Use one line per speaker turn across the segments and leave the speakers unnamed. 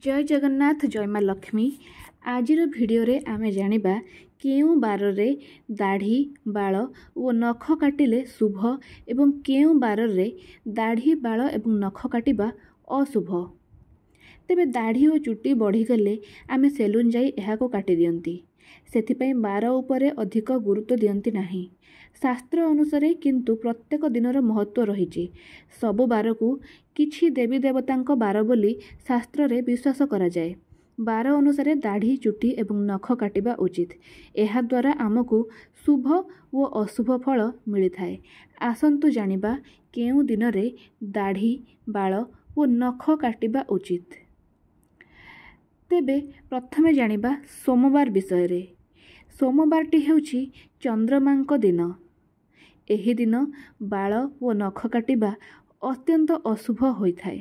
जय जगन्नाथ जय माँ लक्ष्मी। आजिर भिडियो आमे जानिबा केउं बार रे दाढ़ी बाल और नख काटिले शुभ एवं केउं बार रे दाढ़ी बाल एवं नख काटिबा अशुभ। तेबे दाढ़ी और चुटी बढ़ीगले आमे सेलून जाई एहाको काटि दियंती। सेथिपई बार उपरे अधिक गुरुत्व दियंती नाही। शास्त्र अनुसार किंतु प्रत्येक दिनर महत्व रही। सबु बार को किछि देवी देवतांक बार बोली शास्त्र रे विश्वास करा जाए। बार अनुसार दाढ़ी चुटी एवं नख काटिबा उचित। एहा द्वारा आमको शुभ व अशुभ फल मिली थाए। आसंतु जानिबा केउं दिन रे दाढ़ी बाल व नख काटिबा उचित। तेबे प्रथमे जानिबा सोमवार विषय रे। सोमवारटी हेउछि चंद्रमांक दिन। एही दिन बाल व नख काटिबा अत्यंत अशुभ होइथाए।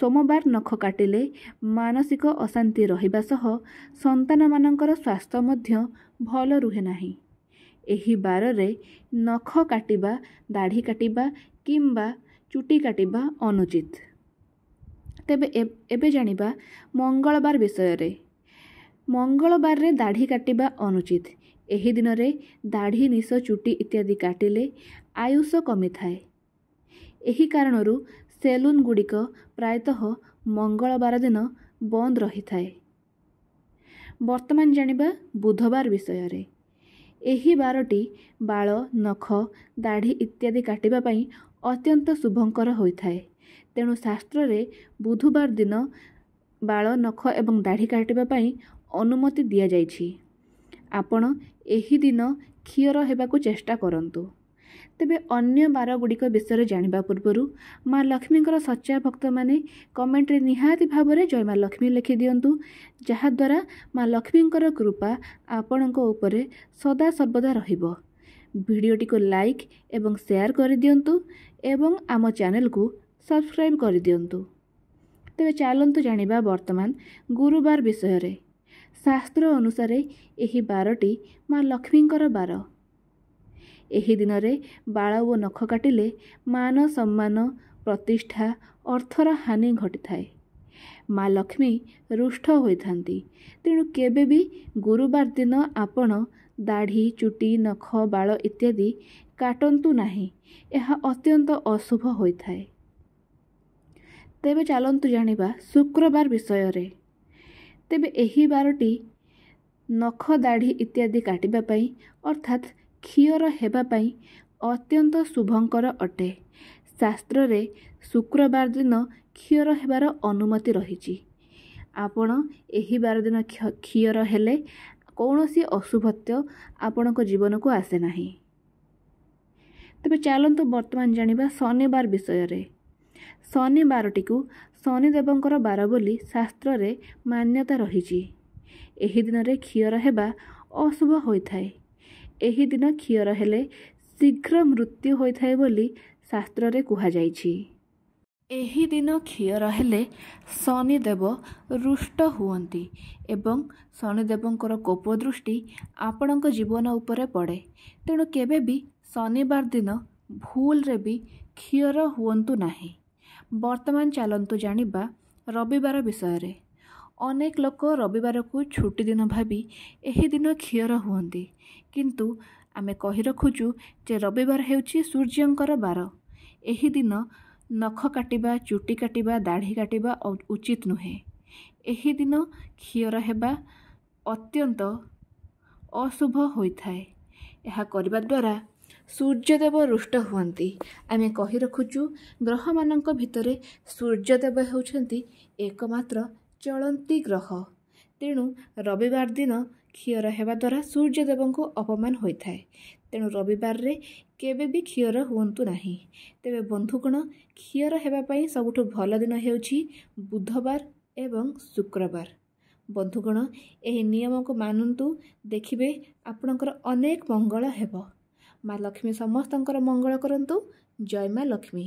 सोमवार नख काटिले मानसिक अशांति रहिबा सह संतान मानकर स्वास्थ्य मध्य भल रुहे नाही। एही बार रे नख काटिबा, दाढ़ी काटिबा किंबा चुटी काटिबा अनुचित। तेबे एबे जानिबा मंगलवार विषय रे। मंगलवार रे दाढ़ी काटिबा अनुचित। एही दिन रे दाढ़ी निश चुटी इत्यादि काटिले आयुष कमी थाए। एही कारणरू सेलून गुड़िक प्रायतः मंगलवार दिन बंद रही थाए। वर्तमान जानिबा बुधवार विषय रे। एही बारटी बाल नख दाढ़ी इत्यादि काटिबा पई अत्यंत शुभंकर होइथाए। तेणु शास्त्र रे बुधवार दिन बाल नख एवं दाढ़ी काटिबा पई अनुमति दिया जाइछि। आपण एही दिन क्षीर हेबाकु चेष्टा करंतु। तेबे अन्य बार गुड़िक विषय जानिबा पूर्वरु माँ लक्ष्मींकर सच्चा भक्त माने कमेंट रे निहाती भावरे जय माँ लक्ष्मी लिखि दियंतु। जहा द्वारा माँ लक्ष्मींकर कृपा आपणको उपरे सदा सर्वदा रहिबो। भिडियोटी को लाइक एवं शेयर कर दियंतु एवं आम चैनल को सब्सक्राइब कर दियंतु। तेबे चलंतु जानिबा वर्तमान गुरुवार विषय रे। शास्त्र अनुसार एही बारटी माँ लक्ष्मींकर बार। एही दिन रे बाल व नख काटिले मान सम्मान प्रतिष्ठा अर्थर हानि घटी थाए। माँ लक्ष्मी रुष्ट होइथांती। तेणु केबे भी गुरुवार दिन आपण दाढ़ी चुटी नख बाल इत्यादि काटंतु नाही। एहा अत्यंत अशुभ होइथाए। तेबे चलंतु जानिबा शुक्रवार विषय रे। तेबे एही बारटी नख दाढ़ी इत्यादि काटिबा पई अर्थात क्षीर हेबा पई अत्यंत शुभंकर अटे। शास्त्र रे शुक्रवार दिन क्षीर हेबार अनुमति रहिछि। आपण एही बार दिन क्षीर हेले कौनसी अशुभत्व आपणको जीवन को आसे नाही। तेबे चलंतु वर्तमान जानिबा शनिवार विषय रे। शनिवारटी को शनिदेवंकर बार बोली शास्त्र रे मान्यता रहिछि। एही दिन रे क्षीर हेबा अशुभ होइथाए। एही दिन क्षीर हेले शीघ्र मृत्यु होइथाए बोली शास्त्र रे कुहा जाइछि। एही दिन क्षीर हेले शनिदेव रुष्ट हुअंती एवं शनिदेवंकर कोप दृष्टि आपणक जीवन उपरे पड़े। तेणु केबे भी शनिवार दिन भूल रे भी क्षीर हुअंतु नाही। वर्तमान चलंतु जानिबा रविवार विषय रे। अनेक लोक रविवार को छुट्टी दिन भावी एही दिन क्षीर हुअंती, किंतु आमे कहि रखुचु जे रविवार हेउछि सूर्यंकर बार। एही दिन नख काटिबा चुटी काटिबा दाढ़ी काटिबा उचित नुहे। एही दिन क्षीर हेबा अत्यंत अशुभ होइथाए। एहा करबा द्वारा सूर्यदेव रुष्ट हुअंती। आमे कहि रखुचु ग्रह मानक भितरे सूर्यदेव हेउछंती एकमात्र चलंती ग्रह। तेणु रविवार दिन क्षीर हेबा द्वारा सूर्यदेव को अपमान होइथाए। तेणु रविवार रे केबे भी क्षीर हुअंतु नाही। तेबे बंधुगण क्षीर हेबा पई सबुठु भल दिन हेउछि बुधवार एवं शुक्रवार। बंधुगण एही नियम को मानंतु, देखिबे आपणकर अनेक मंगल हेबो। माँ लक्ष्मी समस्तंकर मंगल करंतु। जय माँ लक्ष्मी।